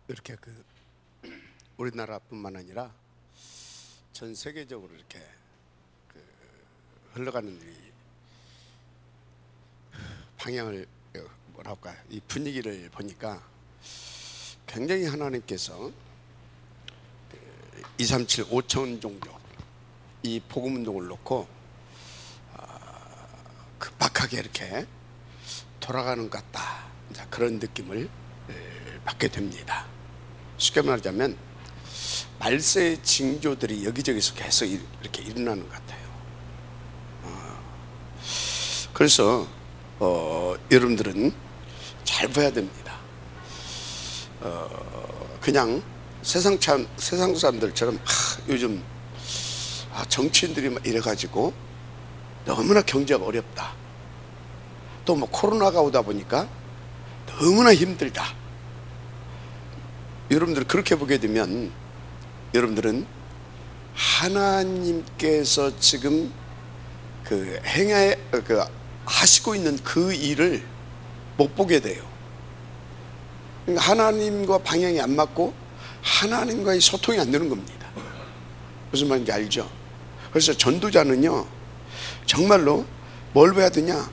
이렇게 우리나라뿐만 아니라 전 세계적으로 이렇게 흘러가는 이 방향을 뭐랄까 이 분위기를 보니까 굉장히 하나님께서 237 5천 종족 이 복음 운동을 놓고 급박하게 이렇게 돌아가는 것 같다, 그런 느낌을 받게 됩니다. 쉽게 말하자면 말세의 징조들이 여기저기서 계속 이렇게 일어나는 것 같아요. 그래서 여러분들은 잘 봐야 됩니다. 그냥 세상 사람들처럼 요즘 정치인들이 막 이래가지고 너무나 경제가 어렵다, 또 뭐 코로나가 오다 보니까 너무나 힘들다, 여러분들 그렇게 보게 되면 여러분들은 하나님께서 지금 하시고 있는 그 일을 못 보게 돼요. 그러니까 하나님과 방향이 안 맞고 하나님과의 소통이 안 되는 겁니다. 무슨 말인지 알죠? 그래서 전도자는요, 정말로 뭘 봐야 되냐?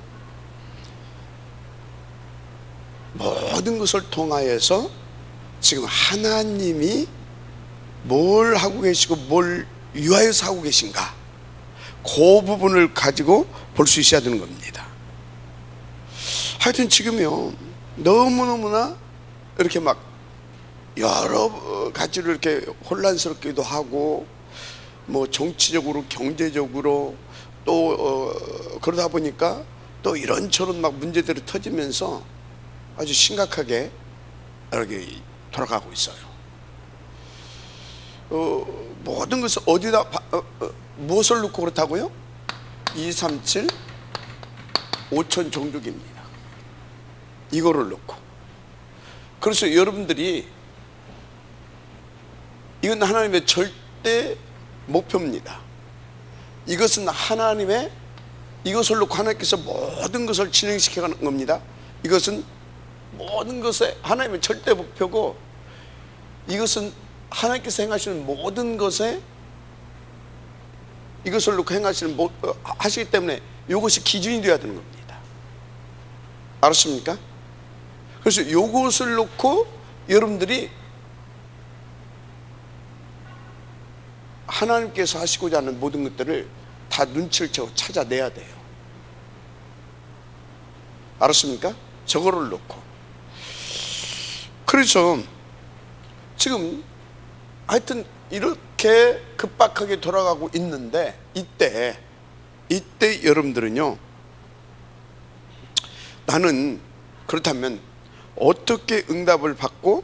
모든 것을 통하여서 지금 하나님이 뭘 하고 계시고 뭘 위하여서 하고 계신가, 그 부분을 가지고 볼 수 있어야 되는 겁니다. 하여튼 지금요, 너무너무나 이렇게 막 여러 가지로 이렇게 혼란스럽기도 하고, 뭐 정치적으로 경제적으로 또 그러다 보니까 또 이런저런 막 문제들이 터지면서 아주 심각하게 이렇게 돌아가고 있어요. 모든 것을 어디다 무엇을 놓고 그렇다고요? 237 5천 종족입니다. 이거를 놓고. 그래서 여러분들이, 이건 하나님의 절대 목표입니다. 이것은 하나님의, 이것을 놓고 하나님께서 모든 것을 진행시켜 가는 겁니다. 이것은 모든 것의 하나님의 절대 목표고, 이것은 하나님께서 행하시는 모든 것에 이것을 놓고 하시기 때문에 이것이 기준이 되어야 되는 겁니다. 알았습니까? 그래서 이것을 놓고 여러분들이 하나님께서 하시고자 하는 모든 것들을 다 눈치를 채고 찾아내야 돼요. 알았습니까? 저거를 놓고. 그래서 지금 하여튼 이렇게 급박하게 돌아가고 있는데, 이때 여러분들은요, 나는 그렇다면 어떻게 응답을 받고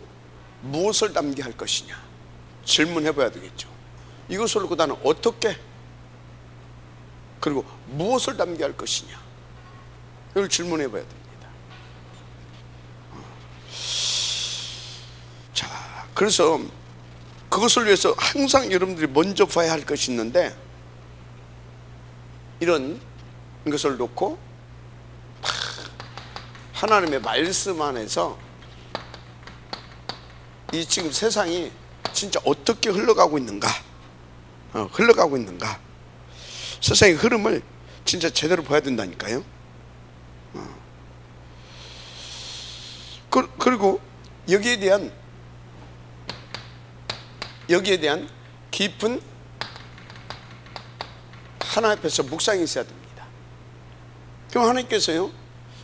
무엇을 남게 할 것이냐 질문해 봐야 되겠죠. 이것을 놓고 나는 어떻게, 그리고 무엇을 남게 할 것이냐, 이걸 질문해 봐야 됩니다. 자, 그래서 그것을 위해서 항상 여러분들이 먼저 봐야 할 것이 있는데, 이런 것을 놓고 하나님의 말씀 안에서 이 지금 세상이 진짜 어떻게 흘러가고 있는가, 세상의 흐름을 진짜 제대로 봐야 된다니까요. 그리고 여기에 대한 깊은 하나님 앞에서 묵상이 있어야 됩니다. 그럼 하나님께서요,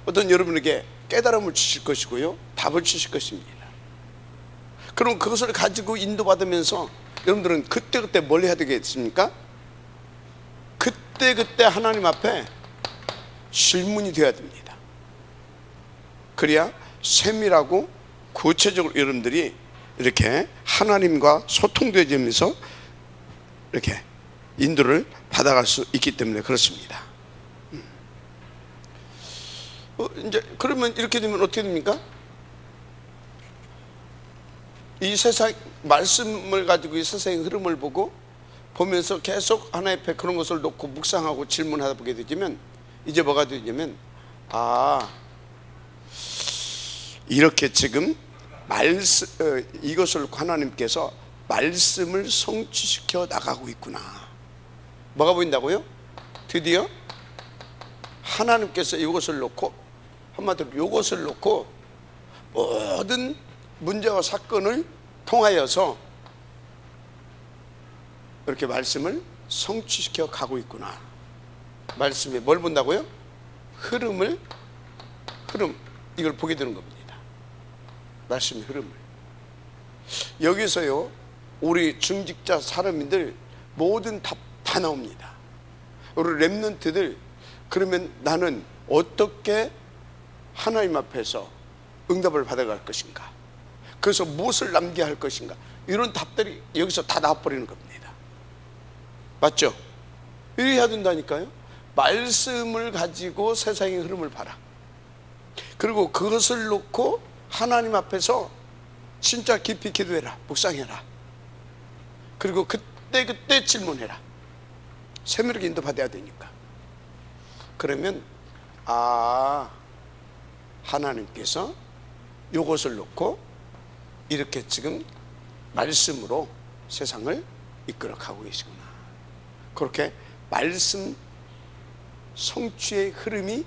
어떤 여러분에게 깨달음을 주실 것이고요, 답을 주실 것입니다. 그럼 그것을 가지고 인도받으면서 여러분들은 그때그때 뭘 해야 되겠습니까? 그때그때 하나님 앞에 질문이 되어야 됩니다. 그래야 세밀하고 구체적으로 여러분들이 이렇게 하나님과 소통되면서 이렇게 인도를 받아갈 수 있기 때문에 그렇습니다. 이제 그러면 이렇게 되면 어떻게 됩니까? 이 세상 말씀을 가지고 이 세상의 흐름을 보면서 계속 하나님 앞에 그런 것을 놓고 묵상하고 질문하다 보게 되면, 이제 뭐가 되냐면, 이렇게 지금 이것을 하나님께서 말씀을 성취시켜 나가고 있구나. 뭐가 보인다고요? 드디어 하나님께서 이것을 놓고, 한마디로 이것을 놓고 모든 문제와 사건을 통하여서 이렇게 말씀을 성취시켜 가고 있구나. 말씀에 뭘 본다고요? 흐름, 이걸 보게 되는 겁니다. 말씀의 흐름을. 여기서요, 우리 중직자 사람인들 모든 답 다 나옵니다. 우리 렘넌트들, 그러면 나는 어떻게 하나님 앞에서 응답을 받아갈 것인가, 그래서 무엇을 남겨야 할 것인가, 이런 답들이 여기서 다 나와버리는 겁니다. 맞죠? 이렇게 해야 된다니까요. 말씀을 가지고 세상의 흐름을 봐라. 그리고 그것을 놓고 하나님 앞에서 진짜 깊이 기도해라, 묵상해라. 그리고 그때 질문해라. 세밀하게 인도받아야 되니까. 그러면 하나님께서 이것을 놓고 이렇게 지금 말씀으로 세상을 이끌어가고 계시구나. 그렇게 말씀 성취의 흐름이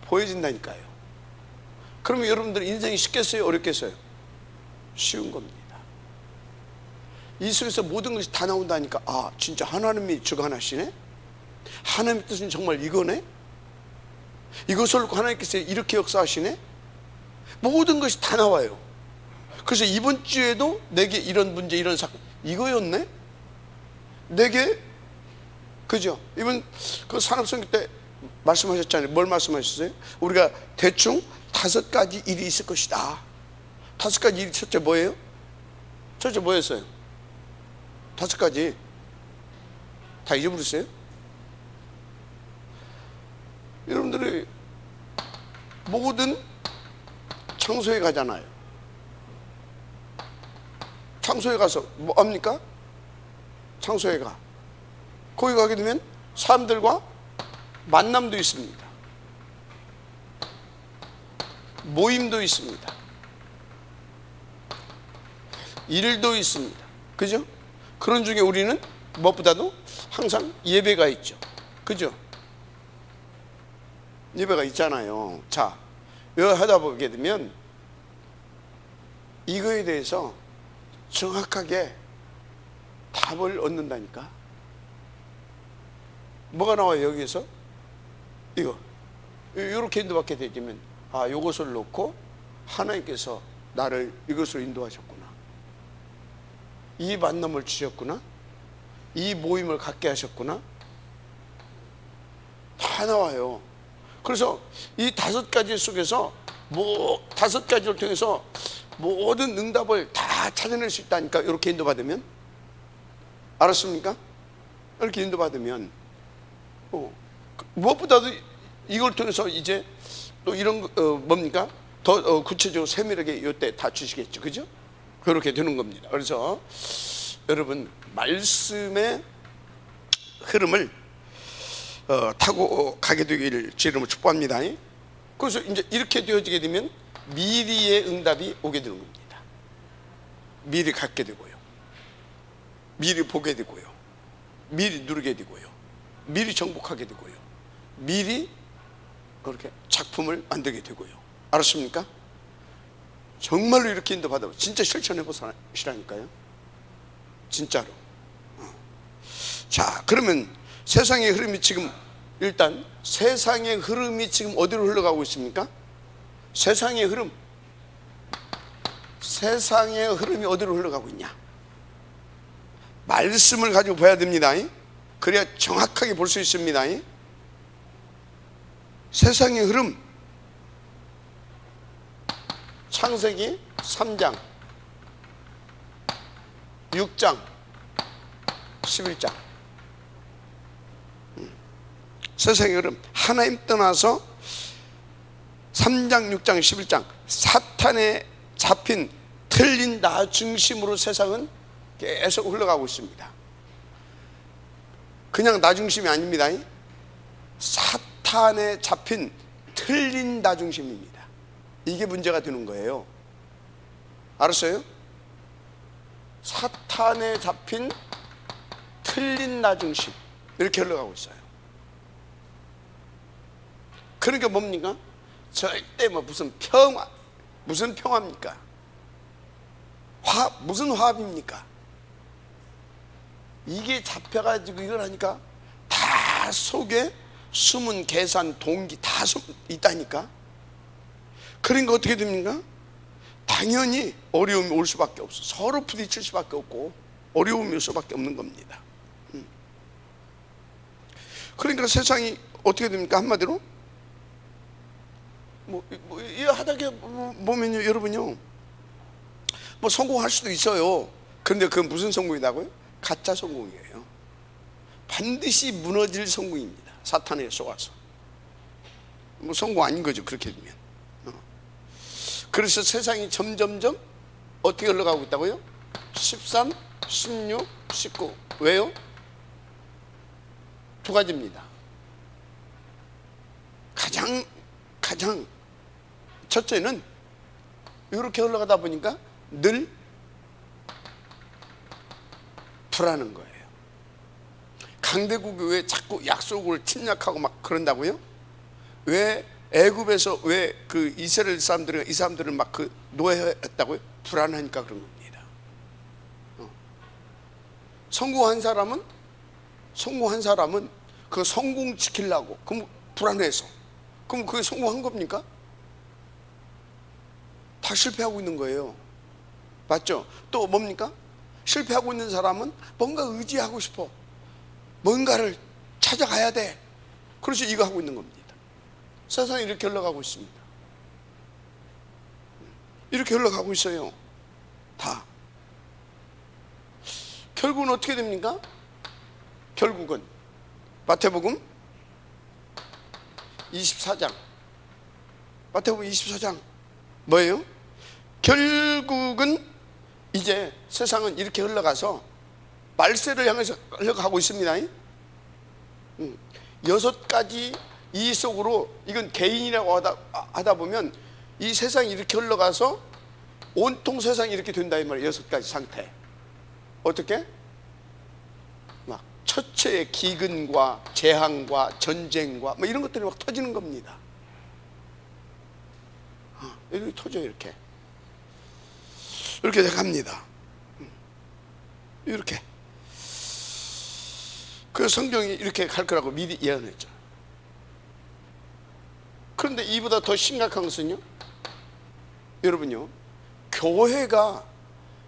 보여진다니까요. 그러면 여러분들 인생이 쉽겠어요? 어렵겠어요? 쉬운 겁니다. 이 속에서 모든 것이 다 나온다니까, 진짜 하나님이 주관하시네? 하나님의 뜻은 정말 이거네? 이것을 놓고 하나님께서 이렇게 역사하시네? 모든 것이 다 나와요. 그래서 이번 주에도 내게 이런 문제, 이런 사건, 이거였네? 내게, 그죠? 이번 그 산업선교 때 말씀하셨잖아요. 뭘 말씀하셨어요? 우리가 대충 5가지 일이 있을 것이다. 5가지 일이, 첫째 뭐예요? 첫째 뭐였어요? 5가지 다 잊어버렸어요? 여러분들이 모든 장소에 가잖아요. 장소에 가서 뭐 합니까? 장소에 가. 거기 가게 되면 사람들과 만남도 있습니다. 모임도 있습니다. 일도 있습니다. 그죠? 그런 중에 우리는 무엇보다도 항상 예배가 있죠. 그죠? 예배가 있잖아요. 자, 이거 하다 보게 되면 이거에 대해서 정확하게 답을 얻는다니까. 뭐가 나와요 여기에서? 이렇게 인도받게 되면, 이것을 놓고 하나님께서 나를 이것으로 인도하셨구나, 이 만남을 주셨구나, 이 모임을 갖게 하셨구나, 다 나와요. 그래서 이 5가지 속에서 5가지를 통해서 모든 응답을 다 찾아낼 수 있다니까. 이렇게 인도받으면, 알았습니까? 이렇게 인도받으면 무엇보다도 이걸 통해서 이제 또 이런 뭡니까? 더 구체적으로 세밀하게 이때 다 주시겠죠. 그죠? 그렇게 되는 겁니다. 그래서 여러분, 말씀의 흐름을 타고 가게 되기를 주님으로 축복합니다. 그래서 이제 이렇게 되어지게 되면 미리의 응답이 오게 되는 겁니다. 미리 갖게 되고요, 미리 보게 되고요, 미리 누르게 되고요, 미리 정복하게 되고요, 미리 그렇게 작품을 만들게 되고요. 알았습니까? 정말로 이렇게 인도받아 진짜 실천해 보시라니까요. 진짜로. 자, 그러면 세상의 흐름이 지금, 일단 세상의 흐름이 지금 어디로 흘러가고 있습니까? 세상의 흐름이 어디로 흘러가고 있냐? 말씀을 가지고 봐야 됩니다. 그래야 정확하게 볼 수 있습니다. 세상의 흐름, 창세기 3장, 6장, 11장. 세상의 흐름, 하나님 떠나서 3장, 6장, 11장, 사탄에 잡힌 틀린 나 중심으로 세상은 계속 흘러가고 있습니다. 그냥 나 중심이 아닙니다. 사탄에 잡힌 틀린 나 중심입니다. 이게 문제가 되는 거예요. 알았어요? 사탄에 잡힌 틀린 나 중심, 이렇게 흘러가고 있어요. 그러니까 뭡니까? 절대 뭐 무슨 평화, 무슨 평화입니까? 무슨 화합입니까? 이게 잡혀가지고 이걸 하니까 다 속에 숨은 계산, 동기 다 있다니까. 그러니까 어떻게 됩니까? 당연히 어려움이 올 수밖에 없어. 서로 부딪힐 수밖에 없고 어려움이 올 수밖에 없는 겁니다. 그러니까 세상이 어떻게 됩니까? 한마디로 이 하다게 보면요, 여러분요, 뭐 성공할 수도 있어요. 그런데 그건 무슨 성공이라고요? 가짜 성공이에요. 반드시 무너질 성공입니다. 사탄에 속아서. 뭐 성공 아닌 거죠, 그렇게 되면. 그래서 세상이 점점점 어떻게 흘러가고 있다고요? 13, 16, 19. 왜요? 두 가지입니다. 가장 첫째는 이렇게 흘러가다 보니까 늘 불안한 거예요. 강대국이 왜 자꾸 약속을 침략하고 막 그런다고요? 왜 애굽에서 왜 그 이스라엘 사람들이 이 사람들을 막 그 노예했다고요? 불안하니까 그런 겁니다. 성공한 사람은 그 성공 지키려고, 그럼 불안해서, 그럼 그게 성공한 겁니까? 다 실패하고 있는 거예요. 맞죠? 또 뭡니까? 실패하고 있는 사람은 뭔가 의지하고 싶어, 뭔가를 찾아가야 돼. 그래서 이거 하고 있는 겁니다. 세상이 이렇게 흘러가고 있습니다. 이렇게 흘러가고 있어요. 다. 결국은 어떻게 됩니까? 결국은 마태복음 24장, 마태복음 24장 뭐예요? 결국은 이제 세상은 이렇게 흘러가서 말세를 향해서 흘러가고 있습니다. 6가지 이 속으로, 이건 개인이라고 하다 보면 이 세상이 이렇게 흘러가서 온통 세상이 이렇게 된다 이 말이에요. 6가지 상태. 어떻게? 막 처처의 기근과 재앙과 전쟁과 뭐 이런 것들이 막 터지는 겁니다. 이렇게 터져요. 이렇게 돼갑니다. 이렇게. 그래서 성경이 이렇게 갈 거라고 미리 예언했죠. 그런데 이보다 더 심각한 것은요, 여러분요, 교회가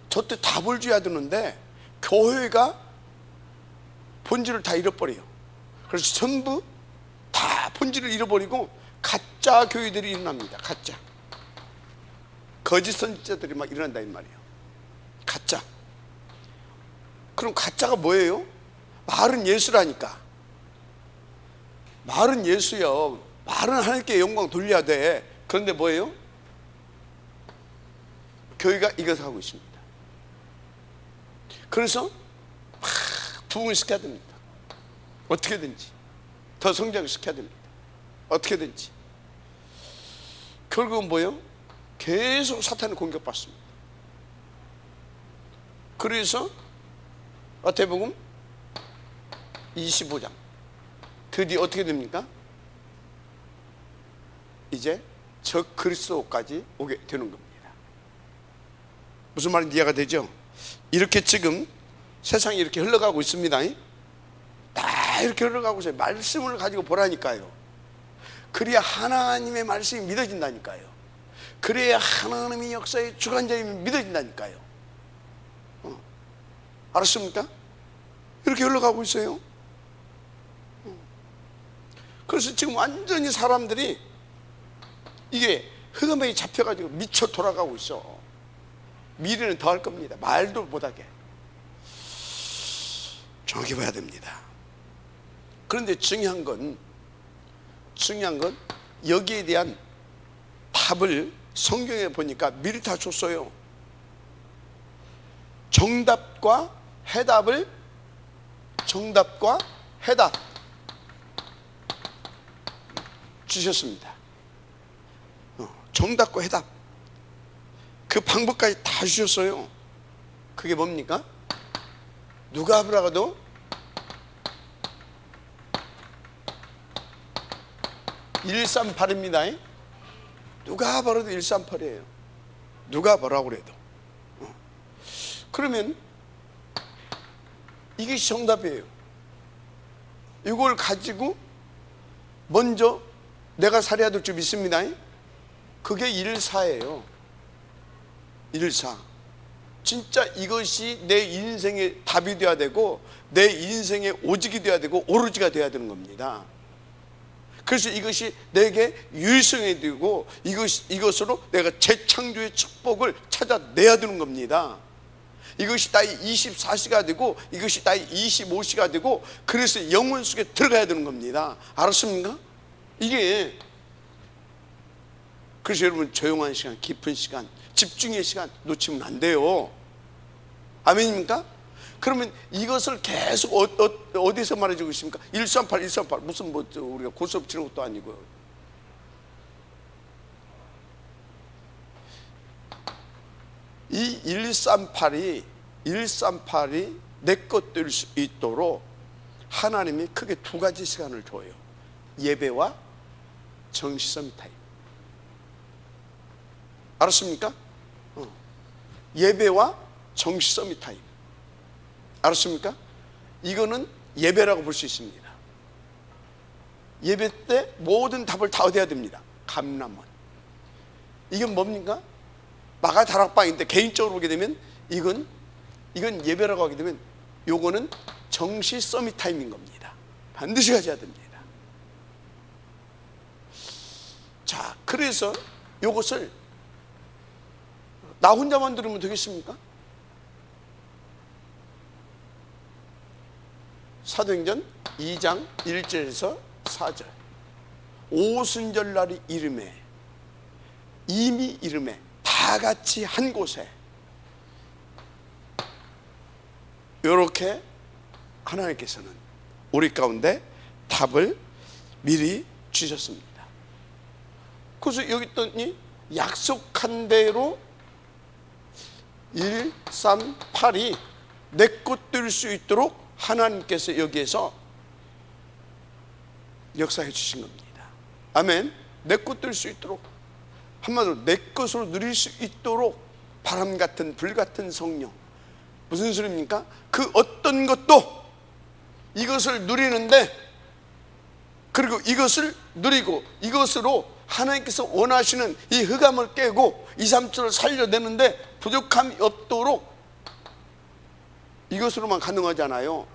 저때 답을 줘야 되는데 교회가 본질을 다 잃어버려요. 그래서 전부 다 본질을 잃어버리고 가짜 교회들이 일어납니다. 가짜 거짓 선지자들이 막 일어난다 이 말이에요. 가짜. 그럼 가짜가 뭐예요? 말은 예수라니까. 말은 예수요. 말은 하나님께 영광 돌려야 돼. 그런데 뭐예요? 교회가 이것을 하고 있습니다. 그래서 막 부흥을 시켜야 됩니다. 어떻게든지 더 성장을 시켜야 됩니다. 어떻게든지. 결국은 뭐예요? 계속 사탄의 공격받습니다. 그래서 마태복음 25장 드디어 어떻게 됩니까? 이제 적 그리스도까지 오게 되는 겁니다. 무슨 말인지 이해가 되죠? 이렇게 지금 세상이 이렇게 흘러가고 있습니다. 다 이렇게 흘러가고 있어요. 말씀을 가지고 보라니까요. 그래야 하나님의 말씀이 믿어진다니까요. 그래야 하나님의 역사의 주관자임이 믿어진다니까요. 알았습니까? 이렇게 흘러가고 있어요. 그래서 지금 완전히 사람들이 이게 흐름에 잡혀가지고 미쳐 돌아가고 있어. 미래는 더 할 겁니다. 말도 못하게. 정확히 봐야 됩니다. 그런데 중요한 건 여기에 대한 답을 성경에 보니까 미리 다 줬어요. 정답과 해답 주셨습니다. 정답과 해답. 그 방법까지 다 주셨어요. 그게 뭡니까? 누가 보라가도 138입니다. 누가 봐도 138이에요. 누가 뭐라고 그래도. 그러면 이게 정답이에요. 이걸 가지고 먼저 내가 살아야 될 줄 믿습니다. 그게 114예요. 114. 진짜 이것이 내 인생의 답이 되어야 되고 내 인생의 오직이 되어야 되고 오로지가 되어야 되는 겁니다. 그래서 이것이 내게 유일성이 되고 이것으로 내가 재창조의 축복을 찾아내야 되는 겁니다. 이것이 나의 24시가 되고 이것이 나의 25시가 되고 그래서 영혼 속에 들어가야 되는 겁니다. 알았습니까? 이게 그래서 여러분 조용한 시간, 깊은 시간, 집중의 시간 놓치면 안 돼요. 아멘입니까? 그러면 이것을 계속 어디서 말해주고 있습니까? 138, 138 무슨 뭐 우리가 고스톱 치는 것도 아니고. 이 138이 내 것 될 수 있도록 하나님이 크게 두 가지 시간을 줘요. 예배와 정시성 타임. 알았습니까? 예배와 정시성 타임. 알았습니까? 이거는 예배라고 볼 수 있습니다. 예배 때 모든 답을 다 얻어야 됩니다. 감람원. 이건 뭡니까? 마가 다락방인데 개인적으로 보게 되면 이건 예배라고 하게 되면 요거는 정시 서밋 타임인 겁니다. 반드시 가져야 됩니다. 자, 그래서 요것을 나 혼자만 들으면 되겠습니까? 사도행전 2장 1절에서 4절. 오순절날이 이름에 이미 이름에 다 같이 한 곳에 이렇게 하나님께서는 우리 가운데 답을 미리 주셨습니다. 그래서 여기 있더니 약속한 대로 138이 내 것 될 수 있도록 하나님께서 여기에서 역사해 주신 겁니다. 아멘. 내 것 될 수 있도록, 한마디로 내 것으로 누릴 수 있도록 바람 같은 불 같은 성령. 무슨 소리입니까? 그 어떤 것도 이것을 누리는데, 그리고 이것을 누리고 이것으로 하나님께서 원하시는 이 흑암을 깨고 2, 3초를 살려내는데 부족함이 없도록 이것으로만 가능하잖아요.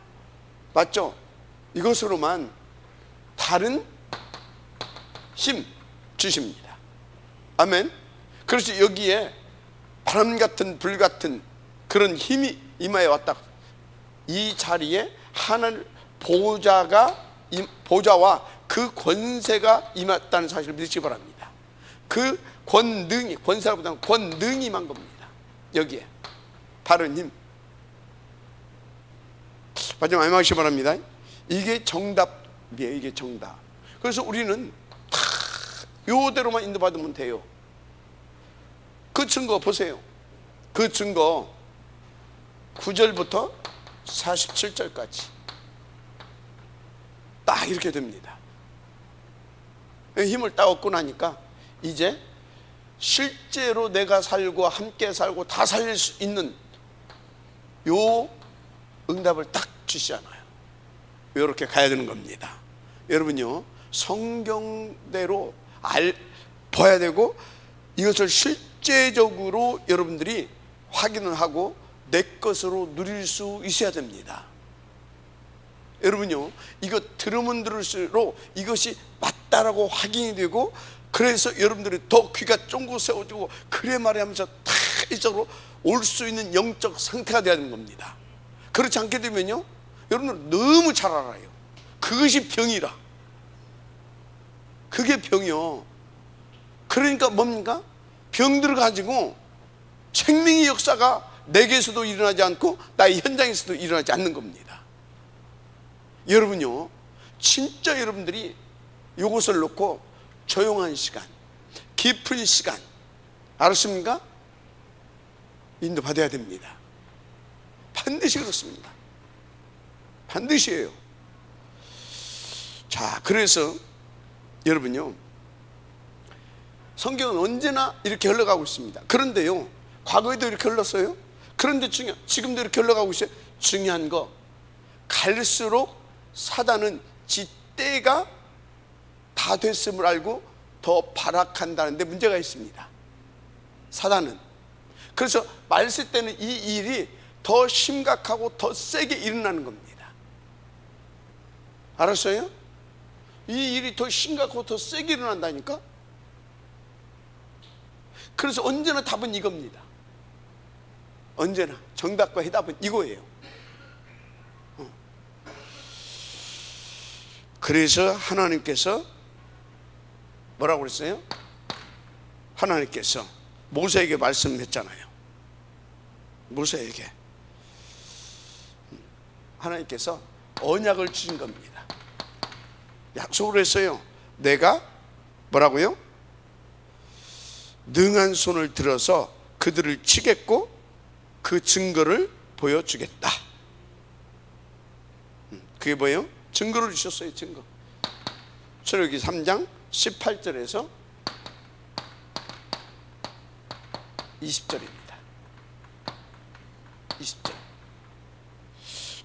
맞죠? 이것으로만 다른 힘 주십니다. 아멘. 그래서 여기에 바람 같은 불 같은 그런 힘이 임하여 왔다. 이 자리에 하늘 보좌와 그 권세가 임했다는 사실을 믿으시기 바랍니다. 그 권능이, 권세보다는 권능이 임한 겁니다. 여기에 바른 힘. 마지막에 하시기 바랍니다. 이게 정답이에요. 이게 정답. 그래서 우리는 다 요대로만 인도받으면 돼요. 그 증거 보세요. 그 증거 9절부터 47절까지 딱 이렇게 됩니다. 힘을 딱 얻고 나니까 이제 실제로 내가 살고 함께 살고 다 살릴 수 있는 요 응답을 딱 주시잖아요. 이렇게 가야 되는 겁니다. 여러분요, 성경대로 봐야 되고 이것을 실제적으로 여러분들이 확인을 하고 내 것으로 누릴 수 있어야 됩니다. 여러분요, 이거 들으면 들을수록 이것이 맞다라고 확인이 되고, 그래서 여러분들이 더 귀가 쫑긋 세워지고 그래 말해 하면서 다 이쪽으로 올 수 있는 영적 상태가 되어야 되는 겁니다. 그렇지 않게 되면요, 여러분들 너무 잘 알아요. 그것이 병이라. 그게 병이요. 그러니까 뭡니까? 병들을 가지고 생명의 역사가 내게서도 일어나지 않고 나의 현장에서도 일어나지 않는 겁니다. 여러분요, 진짜 여러분들이 이것을 놓고 조용한 시간, 깊은 시간, 알았습니까? 인도받아야 됩니다. 반드시 그렇습니다. 반드시예요. 자, 그래서 여러분요, 성경은 언제나 이렇게 흘러가고 있습니다. 그런데요, 과거에도 이렇게 흘렀어요. 그런데 지금도 이렇게 흘러가고 있어요. 중요한 거, 갈수록 사단은 지 때가 다 됐음을 알고 더 발악한다는데 문제가 있습니다. 사단은. 그래서 말세 때는 이 일이 더 심각하고 더 세게 일어나는 겁니다. 알았어요? 이 일이 더 심각하고 더 세게 일어난다니까. 그래서 언제나 답은 이겁니다. 언제나 정답과 해답은 이거예요. 그래서 하나님께서 뭐라고 그랬어요? 하나님께서 모세에게 말씀했잖아요. 모세에게 하나님께서 언약을 주신 겁니다. 약속을 했어요. 내가 뭐라고요? 능한 손을 들어서 그들을 치겠고 그 증거를 보여주겠다. 그게 뭐예요? 증거를 주셨어요. 증거. 출애굽기 3장 18절에서 20절입니다 20절.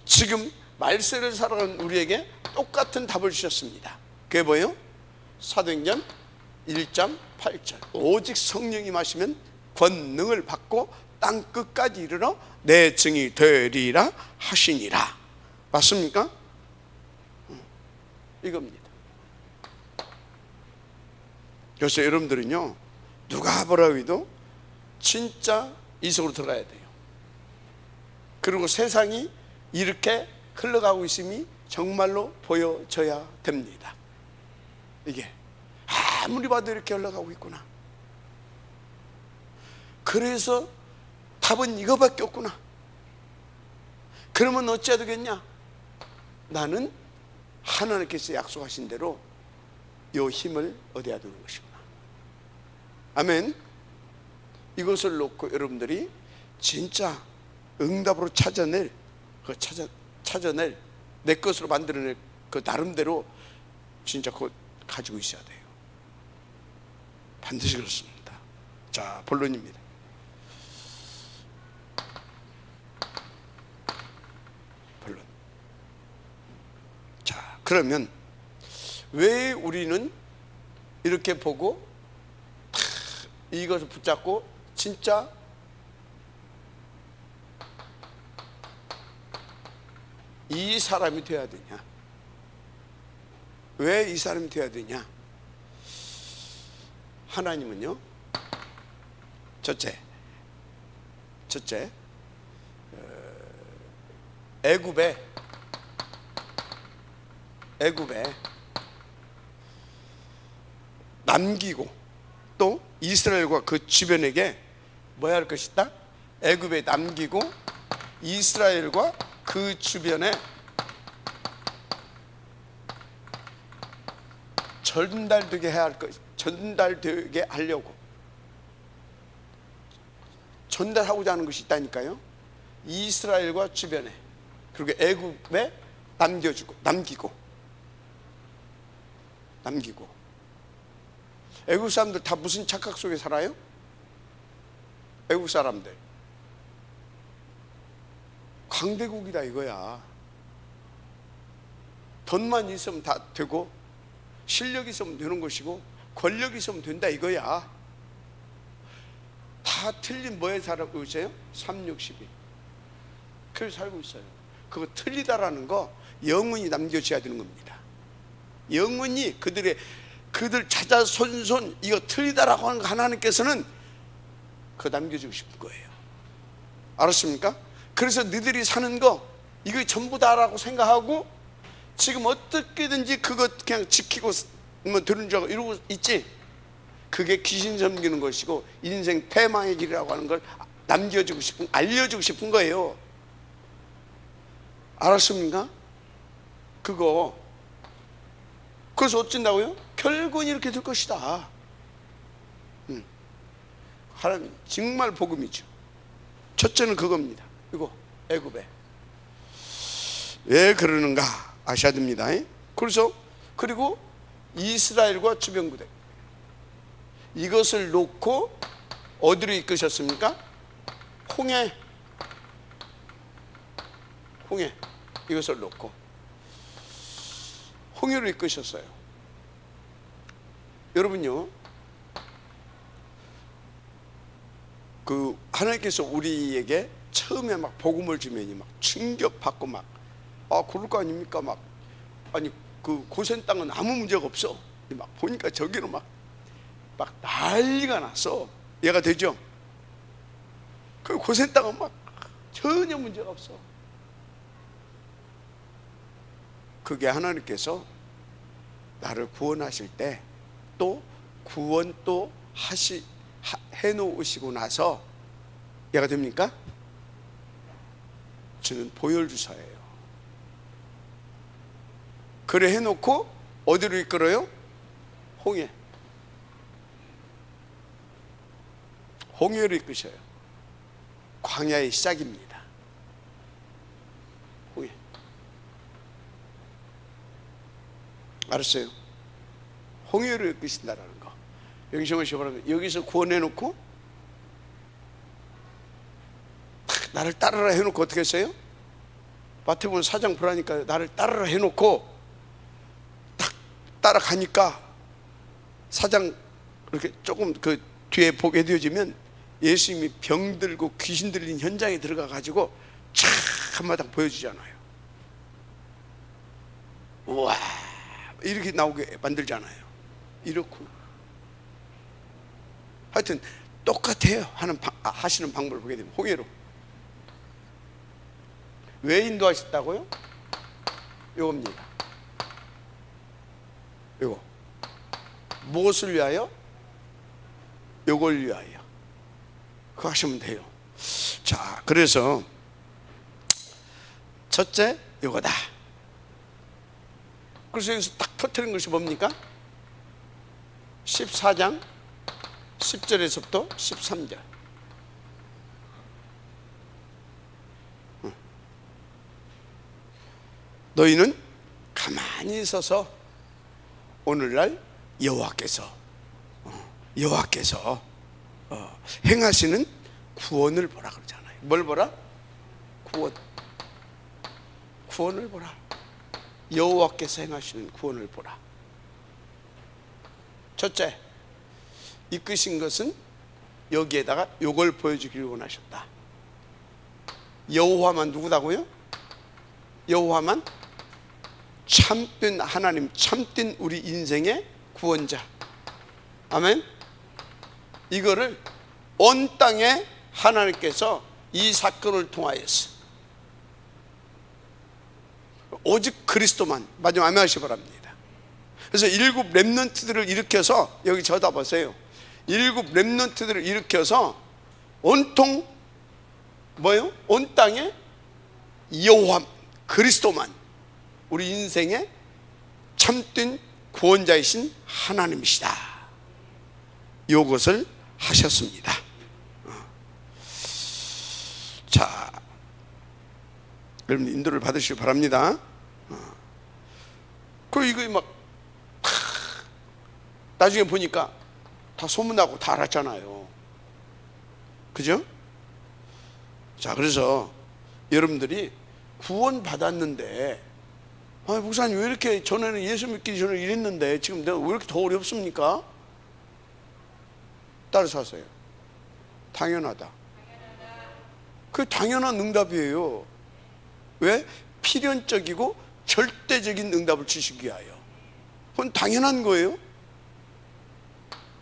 지금 말세를 살아가는 우리에게 똑같은 답을 주셨습니다. 그게 뭐예요? 사도행전 1장 8절. 오직 성령이 임하시면 권능을 받고 땅 끝까지 이르러 내 증이 되리라 하시니라. 맞습니까? 이겁니다. 그래서 여러분들은요, 누가 뭐라고 해도 진짜 이 속으로 들어가야 돼요. 그리고 세상이 이렇게 흘러가고 있음이 정말로 보여져야 됩니다. 이게 아무리 봐도 이렇게 흘러가고 있구나. 그래서 답은 이거밖에 없구나. 그러면 어찌해야 되겠냐? 나는 하나님께서 약속하신 대로 요 힘을 얻어야 되는 것이구나. 아멘. 이것을 놓고 여러분들이 진짜 응답으로 찾아낼 내 것으로 만들어낼 그 나름대로 진짜 그거 가지고 있어야 돼요. 반드시 그렇습니다. 자, 본론입니다. 본론. 자, 그러면 왜 우리는 이렇게 보고 이것을 붙잡고 진짜 이 사람이 되어야 되냐? 왜 이 사람이 되어야 되냐? 하나님은요, 첫째 애굽에 남기고 또 이스라엘과 그 주변에게 뭐 할 것이다? 애굽에 남기고 이스라엘과 그 주변에 전달되게 해야 할 것, 전달되게 하려고 전달하고자 하는 것이 있다니까요. 이스라엘과 주변에, 그리고 애굽에 남기고 애굽 사람들 다 무슨 착각 속에 살아요? 애굽 사람들 강대국이다 이거야. 돈만 있으면 다 되고 실력이 있으면 되는 것이고 권력이 있으면 된다 이거야. 다 틀린 뭐에 살고 있어요? 360일. 그렇게 살고 있어요. 그거 틀리다라는 거 영원히 남겨져야 되는 겁니다. 영원히 그들 찾아 손손 이거 틀리다라고 하는 거 하나님께서는 그거 남겨주고 싶은 거예요. 알았습니까? 그래서 너희들이 사는 거 이거 전부다라고 생각하고 지금 어떻게든지 그거 그냥 지키고 뭐 들은 줄 알고 이러고 있지. 그게 귀신 섬기는 것이고 인생 패망의 길이라고 하는 걸 남겨주고 싶은, 알려주고 싶은 거예요. 알았습니까? 그거. 그래서 어쩐다고요? 결국은 이렇게 될 것이다. 하나님 정말 복음이죠. 첫째는 그겁니다. 이거 애굽에 왜 그러는가 아셔야 됩니다. 그래서 그리고 이스라엘과 주변국들 이것을 놓고 어디로 이끄셨습니까? 홍해 이것을 놓고 홍해로 이끄셨어요. 여러분요, 그 하나님께서 우리에게 처음에 막 복음을 주면이 막 충격받고 막 그럴 거 아닙니까? 막 아니 그 고센 땅은 아무 문제가 없어. 막 보니까 저기는 막 난리가 났어. 이해가 되죠? 그 고센 땅은 막 전혀 문제가 없어. 그게 하나님께서 나를 구원하실 때 또 구원 또 해놓으시고 나서 이해가 됩니까? 저는 보혈주사예요. 그래 해놓고 어디로 이끌어요? 홍해로 이끄셔요. 광야의 시작입니다. 홍해. 알았어요? 홍해로 이끄신다라는 거. 영성을 시험하면 여기서 구원해놓고 나를 따르라 해놓고 어떻게 했어요? 마태복음 4장 보라니까 나를 따르라 해놓고 딱 따라가니까 4장 이렇게 조금 그 뒤에 보게 되어지면 예수님이 병들고 귀신 들린 현장에 들어가 가지고 촥 한마당 보여주잖아요. 우와 이렇게 나오게 만들잖아요. 이렇고 하여튼 똑같아요. 하시는 방법을 보게 되면 홍해로. 왜 인도하셨다고요? 요겁니다. 요거 무엇을 위하여? 요걸 위하여. 그거 하시면 돼요. 자, 그래서 첫째 요거다. 그래서 여기서 딱 터뜨린 것이 뭡니까? 14장 10절에서부터 13절. 너희는 가만히 있어서 오늘날 여호와께서 행하시는 구원을 보라 그러잖아요. 뭘 보라? 구원을 보라. 여호와께서 행하시는 구원을 보라. 첫째, 이끄신 것은 여기에다가 요걸 보여주기를 원하셨다. 여호와만 누구다고요? 여호와만 참된 하나님, 참된 우리 인생의 구원자. 아멘. 이거를 온 땅에 하나님께서 이 사건을 통하여서 오직 그리스도만, 마지막 아멘 하시기 바랍니다. 그래서 일곱 렘넌트들을 일으켜서 여기 쳐다보세요. 일곱 렘넌트들을 일으켜서 온통 뭐예요? 온 땅에 여호와 그리스도만 우리 인생의 참된 구원자이신 하나님이시다. 이것을 하셨습니다. 자, 여러분 인도를 받으시기 바랍니다. 그리고 이거 막 나중에 보니까 다 소문나고 다 알았잖아요. 그죠? 자, 그래서 여러분들이 구원 받았는데 목사님 왜 이렇게 전에는 예수 믿기 전에 이랬는데 지금 내가 왜 이렇게 더 어렵습니까? 따라서 하세요. 당연하다. 그게 당연한 응답이에요. 왜? 필연적이고 절대적인 응답을 주시기 위하여. 그건 당연한 거예요.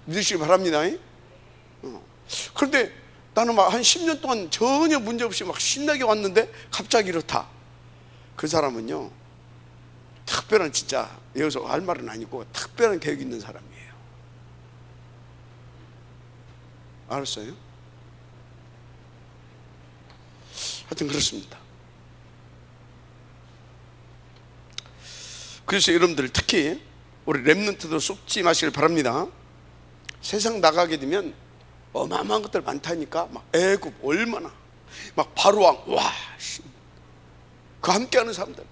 믿으시기 바랍니다. 그런데 나는 막 한 10년 동안 전혀 문제없이 막 신나게 왔는데 갑자기 이렇다. 그 사람은요 특별한, 진짜 여기서 할 말은 아니고 특별한 계획이 있는 사람이에요. 알았어요? 하여튼 그렇습니다. 그래서 여러분들 특히 우리 렘넌트도 속지 마시길 바랍니다. 세상 나가게 되면 어마어마한 것들 많다니까. 막 애굽 얼마나 막 바로왕, 와, 그 함께하는 사람들,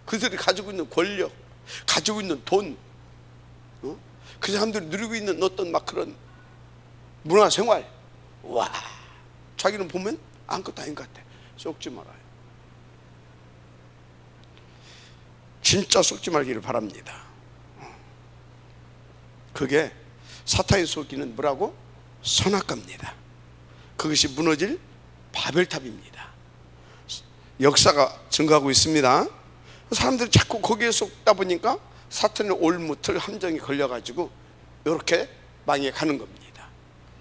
그들이 가지고 있는 권력, 가지고 있는 돈, 그 사람들이 누리고 있는 어떤 막 그런 문화생활, 와, 자기는 보면 아무것도 아닌 것 같아. 속지 말아요. 진짜 속지 말기를 바랍니다. 그게 사탄이 속이는 뭐라고? 선악과입니다. 그것이 무너질 바벨탑입니다. 역사가 증가하고 있습니다. 사람들이 자꾸 거기에 속다 보니까 사탄의 올무틀 함정에 걸려가지고 이렇게 망해가는 겁니다.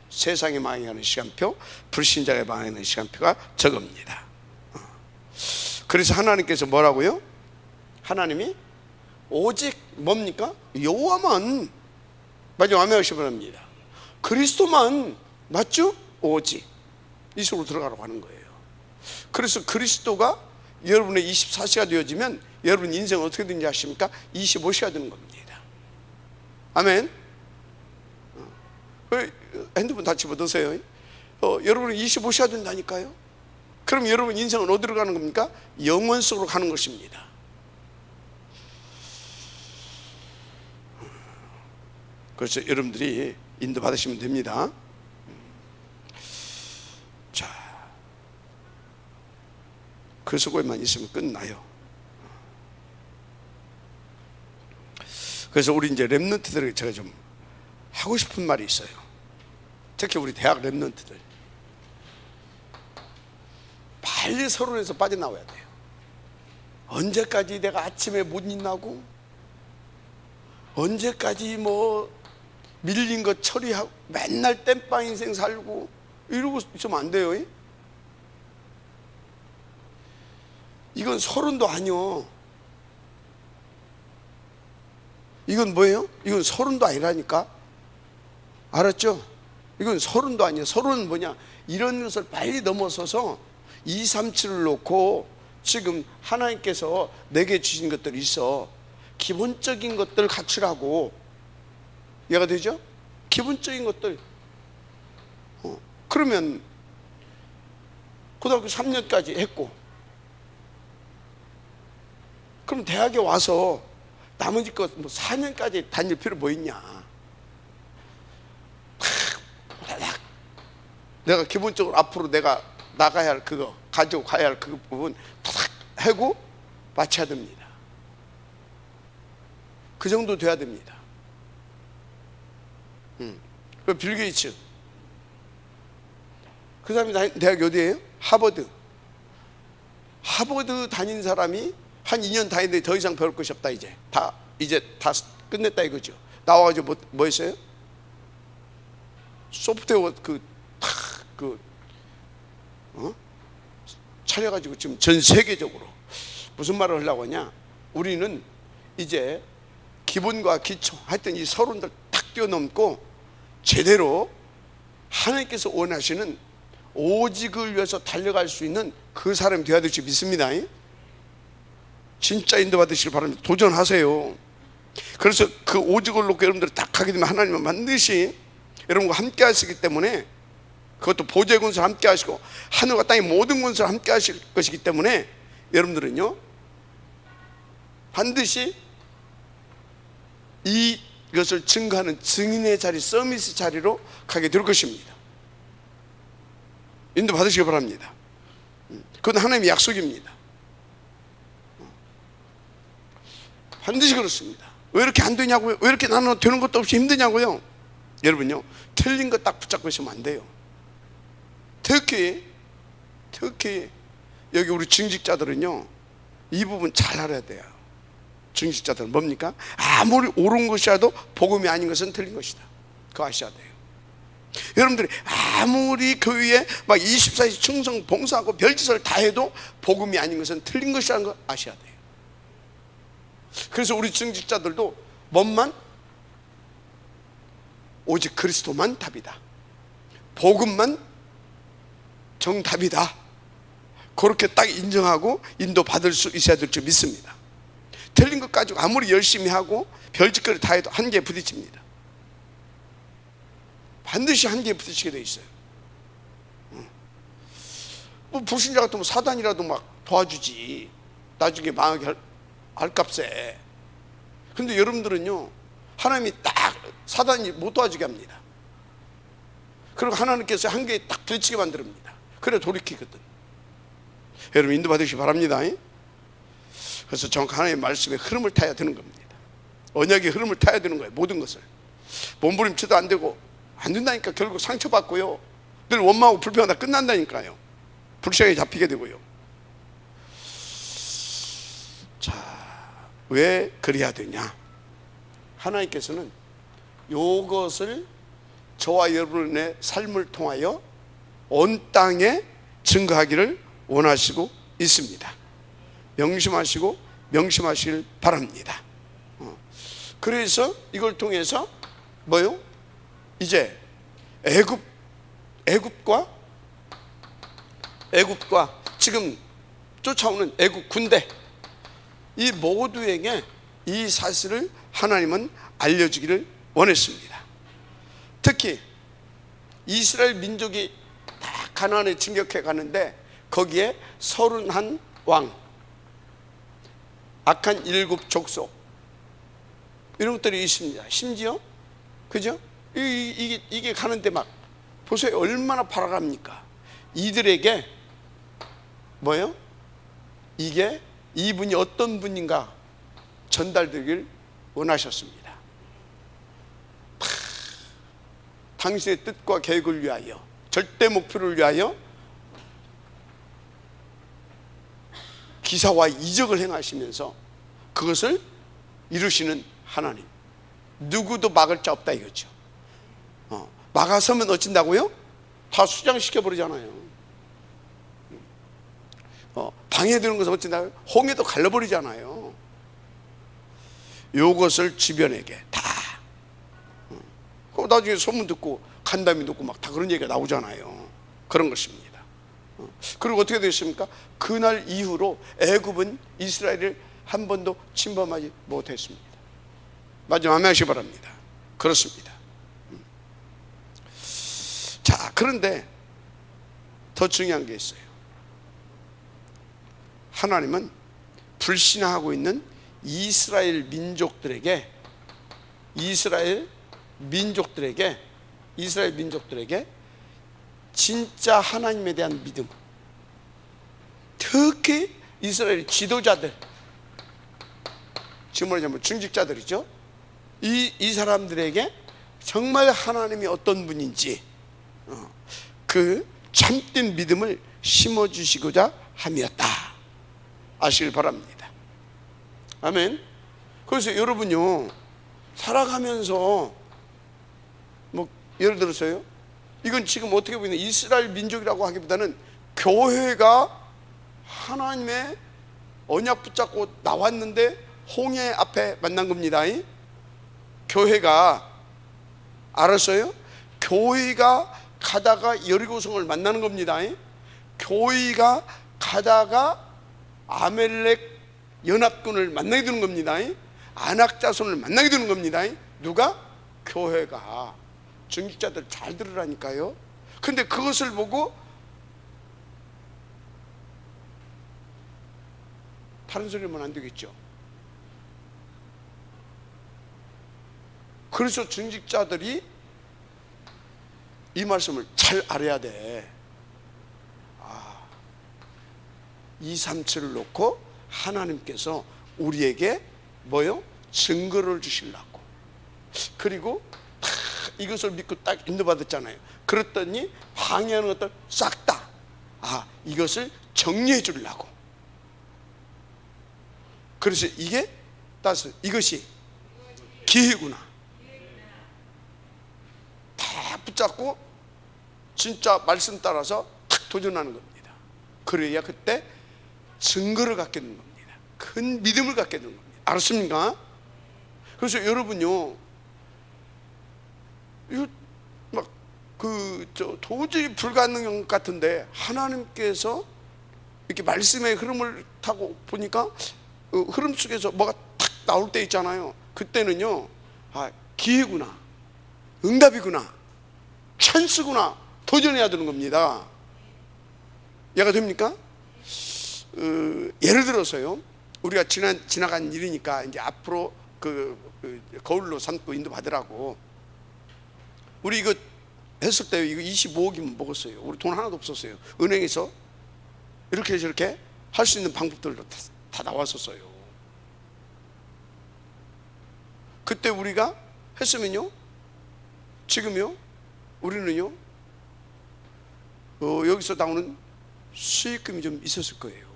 세상이 망해가는 시간표, 불신자가 망해가는 시간표가 저겁니다. 그래서 하나님께서 뭐라고요? 하나님이 오직 뭡니까? 여호와만, 마지막 아멘 하시기 바랍니다. 그리스도만, 맞죠? 오직 이 속으로 들어가라고 하는 거예요. 그래서 그리스도가 여러분의 24시가 되어지면 여러분 인생은 어떻게 되는지 아십니까? 25시가 되는 겁니다. 아멘. 핸드폰 다 집어넣으세요. 여러분은 25시가 된다니까요. 그럼 여러분 인생은 어디로 가는 겁니까? 영원 속으로 가는 것입니다. 그래서 여러분들이 인도 받으시면 됩니다. 자, 그 속에만 있으면 끝나요. 그래서 우리 이제 렘넌트들에게 제가 좀 하고 싶은 말이 있어요. 특히 우리 대학 렘넌트들, 빨리 서론에서 빠져나와야 돼요. 언제까지 내가 아침에 못 일어나고, 언제까지 뭐 밀린 거 처리하고 맨날 땜빵 인생 살고 이러고 있으면 안 돼요. 이건 서론도 아니요. 이건 뭐예요? 이건 서론도 아니라니까. 알았죠? 이건 서론도 아니에요. 서론은 뭐냐? 이런 것을 빨리 넘어서서 2, 3, 7을 놓고 지금 하나님께서 내게 주신 것들이 있어. 기본적인 것들 갖추라고. 이해가 되죠? 기본적인 것들. 그러면 고등학교 3년까지 했고, 그럼 대학에 와서 나머지 것 뭐 4년까지 다닐 필요 뭐 있냐? 내가 기본적으로 앞으로 내가 나가야 할 그거, 가지고 가야 할 그 부분 탁 하고 마쳐야 됩니다. 그 정도 돼야 됩니다. 그 빌 게이츠, 그 사람이 다닌 대학이 어디예요? 하버드. 하버드 다닌 사람이 한 2년 다니는데 더 이상 배울 것이 없다. 이제 다 끝냈다 이거죠. 나와가지고 뭐 했어요? 소프트웨어 차려가지고 지금 전 세계적으로 무슨 말을 하려고 하냐? 우리는 이제 기본과 기초, 하여튼 이 서론들 탁 뛰어넘고 제대로 하나님께서 원하시는 오직을 위해서 달려갈 수 있는 그 사람이 되어야 될지 믿습니다. 진짜 인도받으시길 바랍니다. 도전하세요. 그래서 그 오직을 놓고 여러분들이 딱 하게 되면 하나님은 반드시 여러분과 함께 하시기 때문에, 그것도 보좌의 권세를 함께 하시고 하늘과 땅의 모든 권세를 함께 하실 것이기 때문에 여러분들은요 반드시 이것을 증거하는 증인의 자리, 서비스 자리로 가게 될 것입니다. 인도 받으시기 바랍니다. 그건 하나님의 약속입니다. 반드시 그렇습니다. 왜 이렇게 안 되냐고요? 왜 이렇게 나는 되는 것도 없이 힘드냐고요? 여러분요, 틀린 거 딱 붙잡고 있으면 안 돼요. 특히 여기 우리 증직자들은요 이 부분 잘 알아야 돼요. 증직자들은 뭡니까? 아무리 옳은 것이라도 복음이 아닌 것은 틀린 것이다. 그거 아셔야 돼요. 여러분들이 아무리 교회에 막 24시 충성 봉사하고 별짓을 다 해도 복음이 아닌 것은 틀린 것이라는 걸 아셔야 돼요. 그래서 우리 증직자들도 뭔만? 오직 그리스도만 답이다, 복음만 정답이다, 그렇게 딱 인정하고 인도받을 수 있어야 될 줄 믿습니다. 틀린 것 가지고 아무리 열심히 하고 별짓거리 다 해도 한계에 부딪힙니다. 반드시 한계에 부딪히게 돼 있어요. 뭐 불신자 같으면 사단이라도 막 도와주지, 나중에 망하게 할 값에. 근데 여러분들은요, 하나님이 딱 사단이 못 도와주게 합니다. 그리고 하나님께서 한계에 딱 부딪히게 만듭니다. 그래 돌이키거든. 여러분 인도받으시기 바랍니다. 그래서 정확한 하나님의 말씀의 흐름을 타야 되는 겁니다. 언약의 흐름을 타야 되는 거예요. 모든 것을 몸부림쳐도 안 되고 안 된다니까. 결국 상처받고요, 늘 원망하고 불평하다 끝난다니까요. 불쌍하게 잡히게 되고요. 자, 왜 그래야 되냐? 하나님께서는 이것을 저와 여러분의 삶을 통하여 온 땅에 증거하기를 원하시고 있습니다. 명심하시길 바랍니다. 그래서 이걸 통해서 뭐요? 이제 애굽과 지금 쫓아오는 애굽 군대, 이 모두에게 이 사실을 하나님은 알려주기를 원했습니다. 특히 이스라엘 민족이 다 가나안에 진격해 가는데 거기에 31왕, 악한 7족속, 이런 것들이 있습니다. 심지어 그죠? 이게 가는데 막 보세요, 얼마나 팔아갑니까? 이들에게 뭐요? 이게 이분이 어떤 분인가 전달되길 원하셨습니다. 당신의 뜻과 계획을 위하여, 절대 목표를 위하여 기사와 이적을 행하시면서 그것을 이루시는 하나님, 누구도 막을 자 없다 이거죠. 막아서면 어쩐다고요? 다 수장시켜 버리잖아요. 방해되는 것은 어쩐다고요? 홍해도 갈라버리잖아요. 요것을 주변에게 다, 나중에 소문 듣고 간담이 듣고 막 다 그런 얘기가 나오잖아요. 그런 것입니다. 그리고 어떻게 됐습니까? 그날 이후로 애굽은 이스라엘을 한 번도 침범하지 못했습니다. 마지막 아멘 하시기 바랍니다. 그렇습니다. 자, 그런데 더 중요한 게 있어요. 하나님은 불신하고 있는 이스라엘 민족들에게 진짜 하나님에 대한 믿음, 특히 이스라엘 지도자들, 지금 말하자면 중직자들이죠. 이 사람들에게 정말 하나님이 어떤 분인지 그 참된 믿음을 심어주시고자 함이었다 아시길 바랍니다. 아멘. 그래서 여러분요, 살아가면서 뭐 예를 들어서요, 이건 지금 어떻게 보면 이스라엘 민족이라고 하기보다는 교회가 하나님의 언약 붙잡고 나왔는데 홍해 앞에 만난 겁니다. 교회가 알았어요? 교회가 가다가 여리고성을 만나는 겁니다. 교회가 가다가 아멜렉 연합군을 만나게 되는 겁니다. 안악자손을 만나게 되는 겁니다. 누가? 교회가. 중직자들 잘 들으라니까요. 근데 그것을 보고 다른 소리 하면 안 되겠죠. 그래서 중직자들이 이 말씀을 잘 알아야 돼. 2, 3처를 놓고 하나님께서 우리에게 뭐요? 증거를 주시려고. 그리고 이것을 믿고 딱 인도받았잖아요. 그랬더니 방해하는 것들 싹 다 이것을 정리해 주려고. 그래서 이게 따서 이것이 기회구나. 다 붙잡고 진짜 말씀 따라서 탁 도전하는 겁니다. 그래야 그때 증거를 갖게 되는 겁니다. 큰 믿음을 갖게 되는 겁니다. 알았습니까? 그래서 여러분요, 이거 막 도저히 불가능 같은데 하나님께서 이렇게 말씀의 흐름을 타고 보니까 흐름 속에서 뭐가 탁 나올 때 있잖아요. 그때는요, 기회구나, 응답이구나, 찬스구나, 도전해야 되는 겁니다. 이해가 됩니까? 예를 들어서요, 우리가 지나간 일이니까 이제 앞으로 거울로 삼고 인도받으라고 우리 이거 했을 때 이거 25억이면 먹었어요. 우리 돈 하나도 없었어요. 은행에서 이렇게 저렇게 할 수 있는 방법들도 다 나왔었어요. 그때 우리가 했으면요, 지금요, 우리는요, 여기서 나오는 수익금이 좀 있었을 거예요.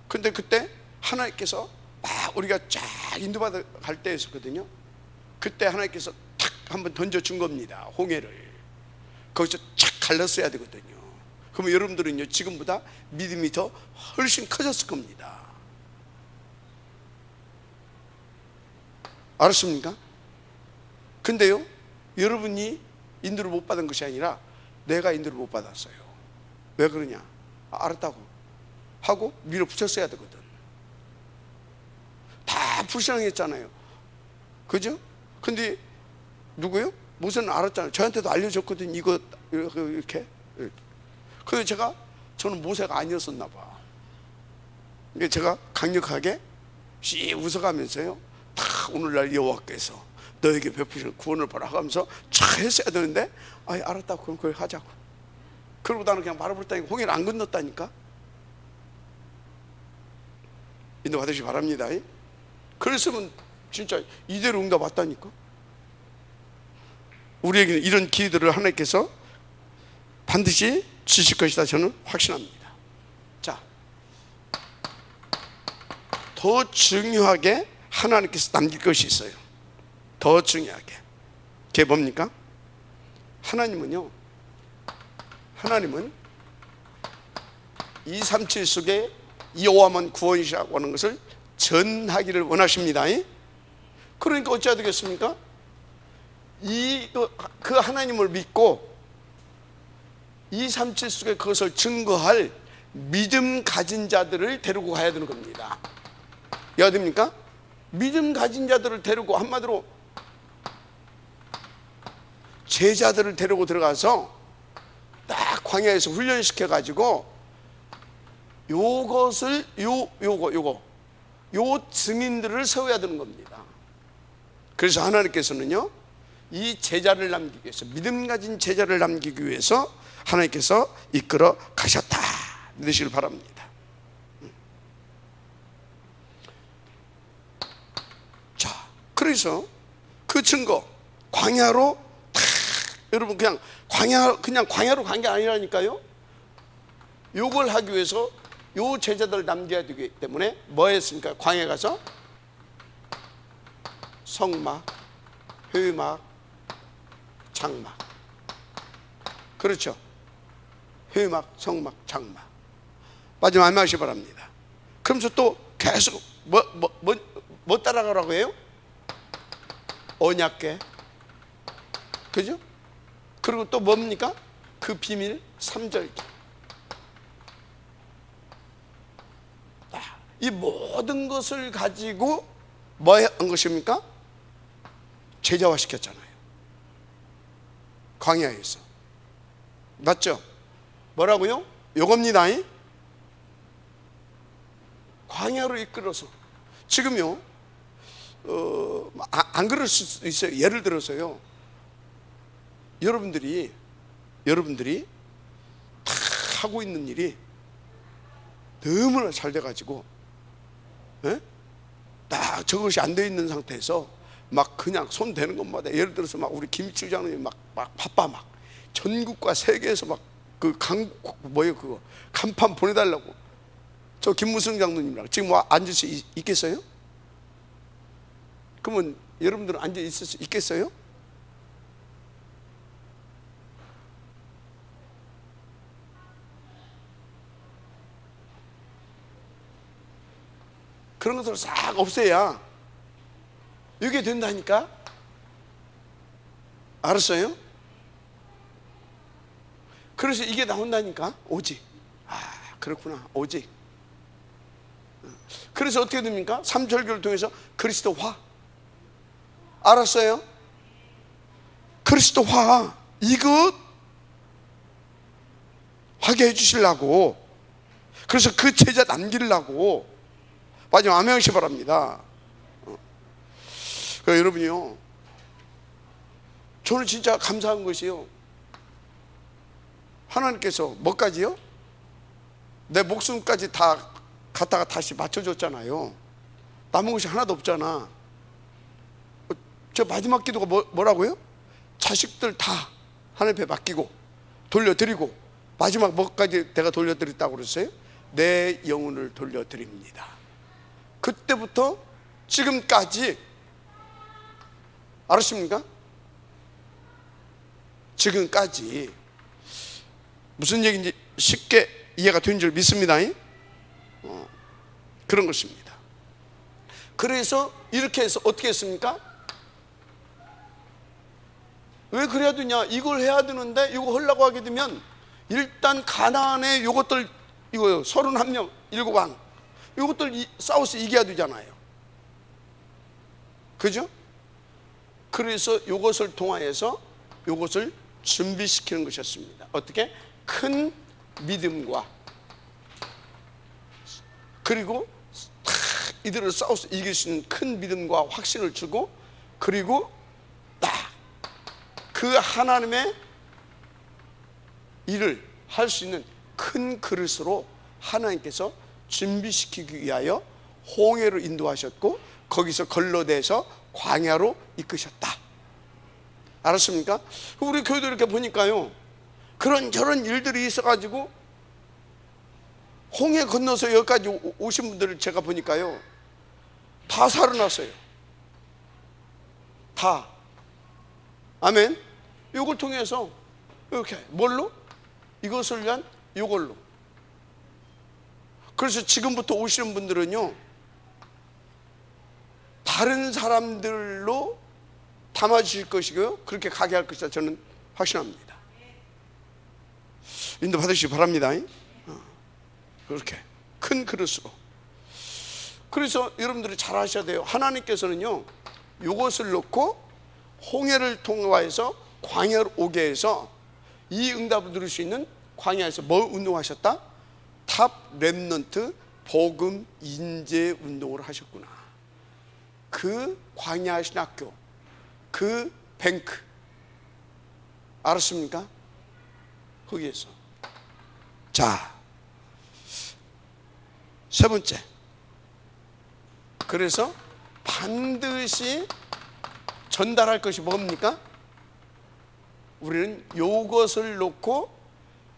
근데 그때 하나님께서 막 우리가 쫙 인도받아 갈 때였었거든요. 그때 하나님께서 탁 한번 던져준 겁니다. 홍해를. 거기서 착 갈랐어야 되거든요. 그러면 여러분들은요, 지금보다 믿음이 더 훨씬 커졌을 겁니다. 알았습니까? 근데요, 여러분이 인도를 못 받은 것이 아니라 내가 인도를 못 받았어요. 왜 그러냐? 알았다고 하고 밀어붙였어야 되거든. 다 불쌍했잖아요. 그죠? 근데 누구요? 모세는 알았잖아요. 저한테도 알려줬거든. 이거 이렇게. 근데 저는 모세가 아니었었나 봐. 제가 강력하게 씩 웃어가면서요, 다 오늘날 여호와께서 너에게 베푸시는 구원을 보라 하면서 쫙 했어야 되는데, 알았다고, 그럼 그걸 하자고. 그러고 나는 그냥 말아버렸다니까. 홍해를 안 건넜다니까. 인도 받으시기 바랍니다. 그랬으면 진짜 이대로 응답 왔다니까. 우리에게는 이런 기회들을 하나님께서 반드시 주실 것이다, 저는 확신합니다. 자, 더 중요하게 하나님께서 남길 것이 있어요. 더 중요하게. 그게 뭡니까? 하나님은 237 속에 여호와만 구원이시라고 하는 것을 전하기를 원하십니다. 그러니까 어찌해야 되겠습니까? 그 하나님을 믿고 237 속에 그것을 증거할 믿음 가진 자들을 데리고 가야 되는 겁니다. 이해가 됩니까? 믿음 가진 자들을 데리고, 한마디로 제자들을 데리고 들어가서 딱 광야에서 훈련시켜 가지고 요것을 요 증인들을 세워야 되는 겁니다. 그래서 하나님께서는요, 이 제자를 남기기 위해서, 믿음 가진 제자를 남기기 위해서 하나님께서 이끌어 가셨다, 믿으시길 바랍니다. 자, 그래서 그 증거, 광야로 다, 여러분 그냥 광야로 간 게 아니라니까요. 요걸 하기 위해서 요 제자들을 남겨야 되기 때문에 뭐 했습니까? 광야에 가서 성막, 회막, 장막. 그렇죠? 회막, 성막, 장막. 마지막 한 말씩 바랍니다. 그러면서 또 계속 뭐 따라가라고 해요? 언약궤. 그죠? 그리고 또 뭡니까? 그 비밀, 삼절기. 이 모든 것을 가지고 뭐 한 것입니까? 제자화 시켰잖아요. 광야에서. 맞죠? 뭐라고요? 요겁니다. 광야로 이끌어서. 지금요, 안 그럴 수 있어요. 예를 들어서요, 여러분들이 다 하고 있는 일이 너무나 잘 돼가지고, 딱 저것이 안 돼 있는 상태에서 막 그냥 손 대는 것마다, 예를 들어서 막 우리 김치 장로님 막 바빠, 막 전국과 세계에서 막 그 그거 간판 보내달라고. 저 김무성 장로님이랑 지금 뭐 앉을 수 있겠어요? 그러면 여러분들은 앉아 있을 수 있겠어요? 그런 것들을 싹 없애야 이게 된다니까. 알았어요? 그래서 이게 나온다니까. 오직. 그렇구나. 오직. 그래서 어떻게 됩니까? 삼절교를 통해서 그리스도화. 알았어요? 그리스도화. 이것 하게 해주시려고, 그래서 그 제자 남기려고. 마지막 아멘하시 바랍니다. 그러니까 여러분이요, 저는 진짜 감사한 것이요, 하나님께서 뭐까지요? 내 목숨까지 다 갖다가 다시 맞춰줬잖아요. 남은 것이 하나도 없잖아. 저 마지막 기도가 뭐라고요? 자식들 다 하나님 앞에 맡기고 돌려드리고, 마지막 뭐까지 내가 돌려드렸다고 그랬어요? 내 영혼을 돌려드립니다. 그때부터 지금까지, 알았습니까? 지금까지. 무슨 얘기인지 쉽게 이해가 된 줄 믿습니다. 그런 것입니다. 그래서 이렇게 해서 어떻게 했습니까? 왜 그래야 되냐? 이걸 해야 되는데 이거 하려고 하게 되면 일단 가나안의 요것들, 이거요, 31명 7왕 요것들 싸워서 이겨야 되잖아요. 그죠? 그래서 요것을 통하여서 요것을 준비시키는 것이었습니다. 어떻게? 큰 믿음과, 그리고 이들을 싸워서 이길 수 있는 큰 믿음과 확신을 주고, 그리고 그 하나님의 일을 할 수 있는 큰 그릇으로 하나님께서 준비시키기 위하여 홍해로 인도하셨고, 거기서 걸러내서 광야로 이끄셨다. 알았습니까? 우리 교회도 이렇게 보니까요, 그런저런 일들이 있어가지고 홍해 건너서 여기까지 오신 분들을 제가 보니까요, 다 살아났어요. 다. 아멘. 이걸 통해서 이렇게 뭘로? 이것을 위한 이걸로. 그래서 지금부터 오시는 분들은요, 다른 사람들로 담아주실 것이고요, 그렇게 가게 할 것이다, 저는 확신합니다. 인도 받으시기 바랍니다. 그렇게 큰 그릇으로. 그래서 여러분들이 잘 아셔야 돼요. 하나님께서는요, 이것을 놓고 홍해를 통과해서 광야로 오게 해서 이 응답을 누릴 수 있는 광야에서 뭐 운동하셨다? 탑 렘넌트 복음 인재 운동을 하셨구나. 그 광야 신학교, 그 뱅크, 알았습니까? 거기에서. 자, 세 번째. 그래서 반드시 전달할 것이 뭡니까? 우리는 이것을 놓고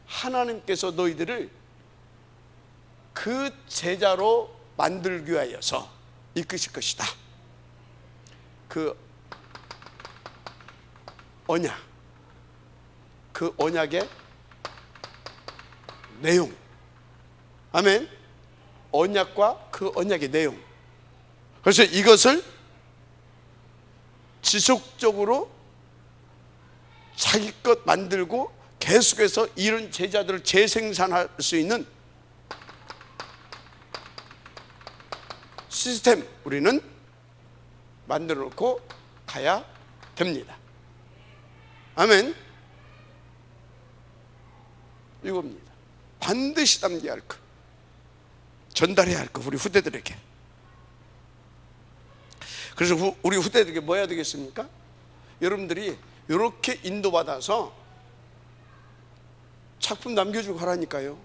하나님께서 너희들을 그 제자로 만들기 위하여서 이끄실 것이다. 그 언약, 그 언약의 내용. 아멘. 언약과 그 언약의 내용. 그래서 이것을 지속적으로 자기 것 만들고 계속해서 이런 제자들을 재생산할 수 있는 시스템, 우리는 만들어 놓고 가야 됩니다. 아멘. 이겁니다. 반드시 담겨야 할 것, 전달해야 할 것, 우리 후대들에게. 그래서 우리 후대들에게 뭐 해야 되겠습니까? 여러분들이 이렇게 인도받아서 작품 남겨주고 가라니까요.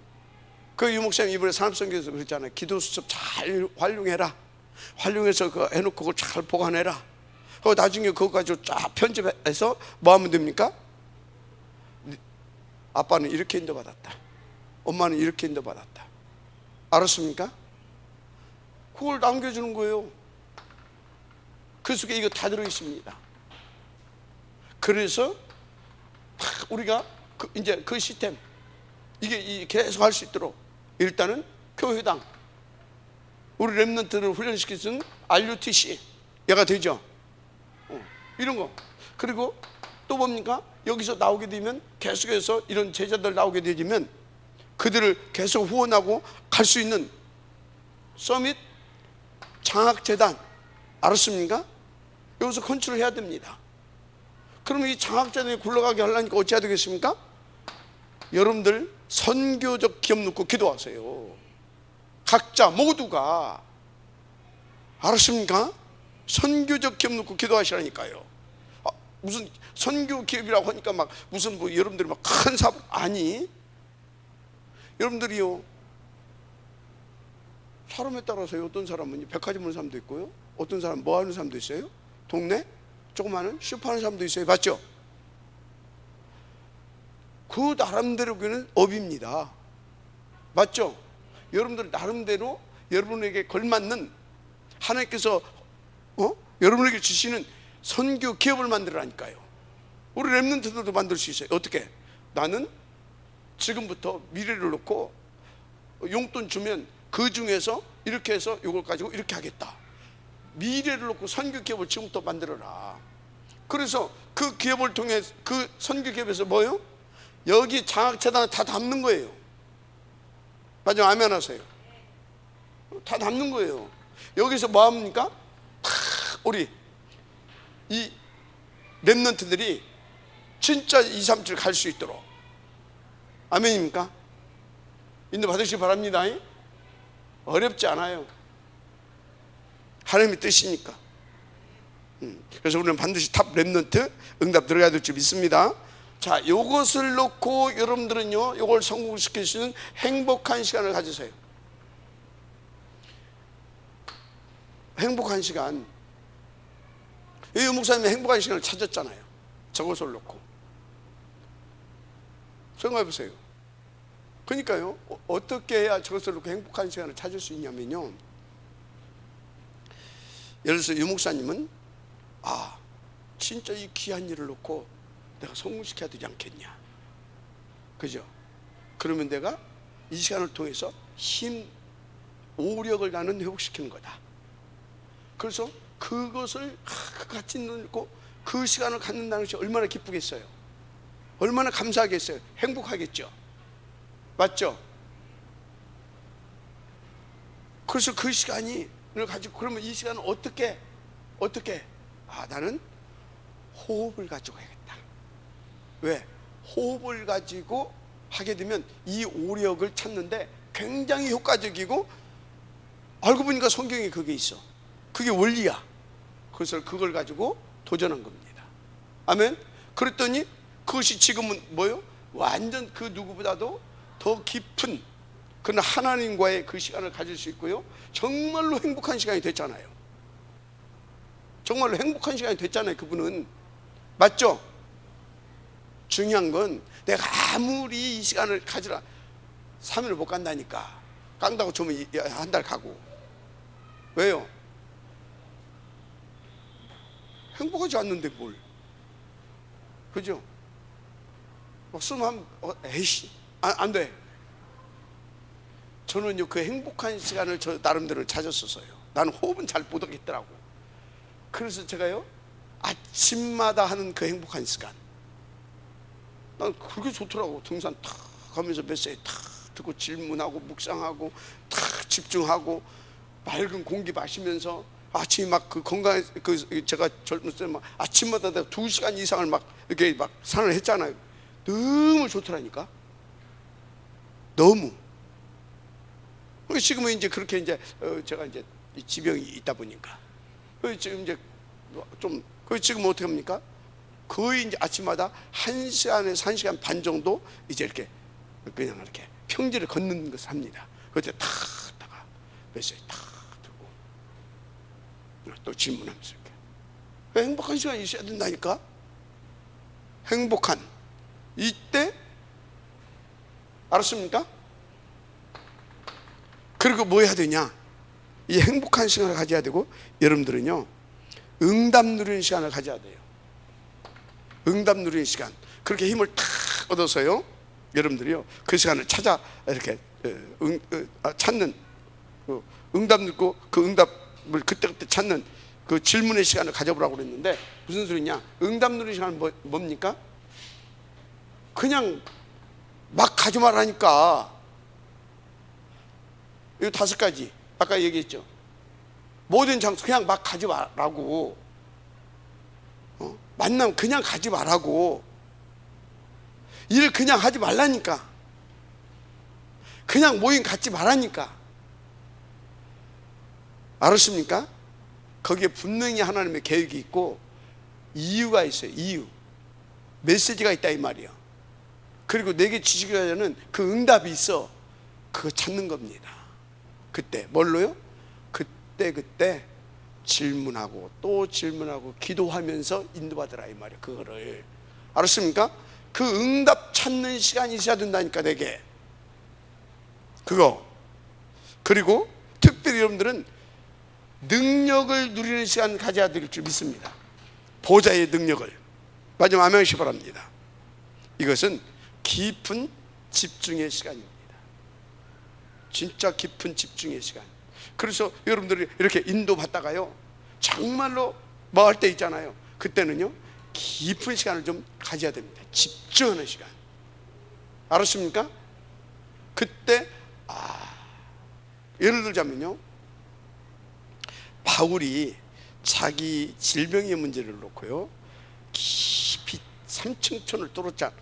그 유목사님 이번에 산업선교에서 그랬잖아요. 기도 수첩 잘 활용해라. 활용해서 그거 해놓고 그걸 잘 보관해라. 그리고 나중에 그거 가지고 쫙 편집해서 뭐 하면 됩니까? 아빠는 이렇게 인도받았다, 엄마는 이렇게 인도받았다, 알았습니까? 그걸 남겨주는 거예요. 그 속에 이거 다 들어있습니다. 그래서 우리가 이제 그 시스템, 이게 계속 할 수 있도록 일단은 교회당, 우리 렘넌트를 훈련시킬 수 있는 RUTC 얘가 되죠. 이런 거. 그리고 또 뭡니까? 여기서 나오게 되면 계속해서 이런 제자들 나오게 되면 그들을 계속 후원하고 갈 수 있는 서밋 장학재단, 알았습니까? 여기서 컨트롤해야 됩니다. 그러면 이 장학재단이 굴러가게 하려니까 어찌해야 되겠습니까? 여러분들 선교적 기업 놓고 기도하세요. 각자 모두가. 알았습니까? 선교적 기업 놓고 기도하시라니까요. 무슨 선교 기업이라고 하니까 막 무슨 뭐 여러분들이 막 큰 사업 아니. 여러분들이요, 사람에 따라서요. 어떤 사람은 백화점 하는 사람도 있고요, 어떤 사람은 뭐 하는 사람도 있어요. 동네 조그마한 슈퍼하는 사람도 있어요. 맞죠? 그 나름대로 그는 업입니다. 맞죠? 여러분들 나름대로 여러분에게 걸맞는 하나님께서 여러분에게 주시는 선교 기업을 만들라니까요. 우리 렘넌트들도 만들 수 있어요. 어떻게? 나는 지금부터 미래를 놓고 용돈 주면 그 중에서 이렇게 해서 이걸 가지고 이렇게 하겠다. 미래를 놓고 선교 기업을 지금부터 만들어라. 그래서 그 기업을 통해 그 선교 기업에서 뭐요? 여기 장학재단에 다 담는 거예요. 맞죠? 아멘 하세요. 다 담는 거예요. 여기서 뭐 합니까? 우리 이 렘넌트들이 진짜 2, 3주 갈 수 있도록. 아멘입니까? 인도 받으시기 바랍니다. 어렵지 않아요. 하나님의 뜻이니까. 그래서 우리는 반드시 탑 렘넌트 응답 들어가야 될 줄 믿습니다. 자, 요것을 놓고 여러분들은요, 요걸 성공시킬 수 있는 행복한 시간을 가지세요. 행복한 시간. 이 목사님이 행복한 시간을 찾았잖아요. 저것을 놓고. 생각해 보세요. 그러니까요, 어떻게 해야 저것을 놓고 행복한 시간을 찾을 수 있냐면요, 예를 들어서 유 목사님은 진짜 이 귀한 일을 놓고 내가 성공시켜야 되지 않겠냐, 그죠? 그러면 내가 이 시간을 통해서 오력을 나는 회복시키는 거다. 그래서 그것을 같이 놓고 그 시간을 갖는다는 것이 얼마나 기쁘겠어요. 얼마나 감사하겠어요. 행복하겠죠. 맞죠? 그래서 그 시간을 가지고, 그러면 이 시간은 어떻게 나는 호흡을 가지고 해야겠다. 왜? 호흡을 가지고 하게 되면 이 오력을 찾는데 굉장히 효과적이고, 알고 보니까 성경에 그게 있어. 그게 원리야. 그래서 그걸 가지고 도전한 겁니다. 아멘. 그랬더니 그것이 지금은 뭐요? 완전 그 누구보다도 더 깊은 그런 하나님과의 그 시간을 가질 수 있고요, 정말로 행복한 시간이 됐잖아요. 정말로 행복한 시간이 됐잖아요. 그분은. 맞죠? 중요한 건 내가 아무리 이 시간을 가지라 3일을 못 간다니까. 깡다고 주면 한 달 가고. 왜요? 행복하지 않는데 뭘. 그죠? 막 쓰면 에이씨, 안 돼. 저는요, 그 행복한 시간을 저 나름대로 찾았었어요. 나는 호흡은 잘 못 하겠더라고. 그래서 제가요, 아침마다 하는 그 행복한 시간, 난 그게 좋더라고. 등산 탁 가면서 메시지 탁 듣고 질문하고 묵상하고 탁 집중하고 맑은 공기 마시면서 아침에 막 그 건강, 제가 젊을 때 막 아침마다 내가 2시간 이상을 막 이렇게 막 산을 했잖아요. 너무 좋더라니까. 너무. 지금은 이제 그렇게 이제 제가 이제 지병이 있다 보니까 지금 이제 좀 지금 어떻게 합니까? 거의 이제 아침마다 1시간에서 1시간 반 정도 이제 이렇게 그냥 이렇게 평지를 걷는 것을 합니다. 그때 탁 다가 메시지 탁 듣고 또 질문하면서 이렇게 행복한 시간이 있어야 된다니까. 행복한 이때, 알았습니까? 그리고 뭐 해야 되냐? 이 행복한 시간을 가져야 되고, 여러분들은요, 응답 누리는 시간을 가져야 돼요. 응답 누리는 시간. 그렇게 힘을 탁 얻어서요, 여러분들이요, 그 시간을 찾아 이렇게 찾는, 응답 듣고 그 응답을 그때그때 찾는 그 질문의 시간을 가져보라고 그랬는데, 무슨 소리냐? 응답 누리는 시간은 뭡니까? 그냥 막 가지 말라니까. 이 5가지 아까 얘기했죠. 모든 장소 그냥 막 가지 말라고. 만나면 그냥 가지 말라고. 일 그냥 하지 말라니까. 그냥 모임 갖지 말라니까. 알았습니까? 거기에 분명히 하나님의 계획이 있고 이유가 있어요. 이유, 메시지가 있다 이 말이에요. 그리고 내게 주시고자 하는 그 응답이 있어. 그거 찾는 겁니다. 그때 뭘로요? 그때 질문하고 또 질문하고 기도하면서 인도받으라 이 말이에요. 그거를 알았습니까? 그 응답 찾는 시간이 있어야 된다니까 내게. 그거. 그리고 특별히 여러분들은 능력을 누리는 시간 가져야 될 줄 믿습니다. 보좌의 능력을. 마지막 아멘 하시기 바랍니다. 이것은 깊은 집중의 시간입니다. 진짜 깊은 집중의 시간. 그래서 여러분들이 이렇게 인도받다가요 정말로 뭐 할 때 있잖아요. 그때는요 깊은 시간을 좀 가져야 됩니다. 집중하는 시간. 알았습니까? 그때 예를 들자면요, 바울이 자기 질병의 문제를 놓고요 깊이 3층천을 뚫었잖아.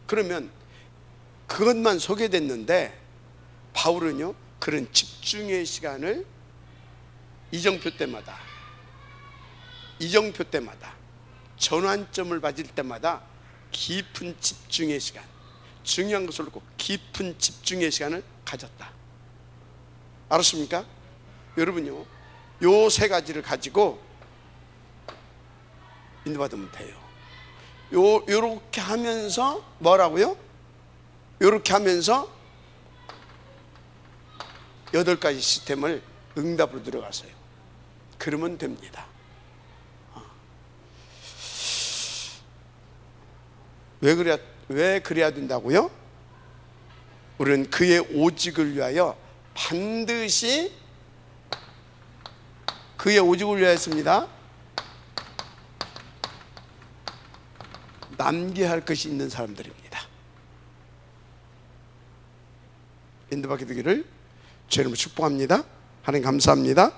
그러면 그것만 소개됐는데 바울은요 그런 집중의 시간을 이정표 때마다 전환점을 맞을 때마다 깊은 집중의 시간, 중요한 것을 놓고 깊은 집중의 시간을 가졌다. 알았습니까? 여러분요 요 세 가지를 가지고 인도받으면 돼요. 요렇게 하면서 뭐라고요? 요렇게 하면서 8가지 시스템을 응답으로 들어가세요. 그러면 됩니다. 왜 그래야 된다고요? 우리는 그의 오직을 위하여 반드시 그의 오직을 위하여 했습니다. 남겨야 할 것이 있는 사람들입니다. 인도받게 되기를 주 이름으로 축복합니다. 하나님 감사합니다.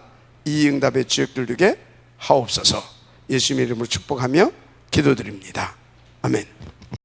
이 응답의 지역들 되게 하옵소서. 예수님의 이름으로 축복하며 기도드립니다. 아멘.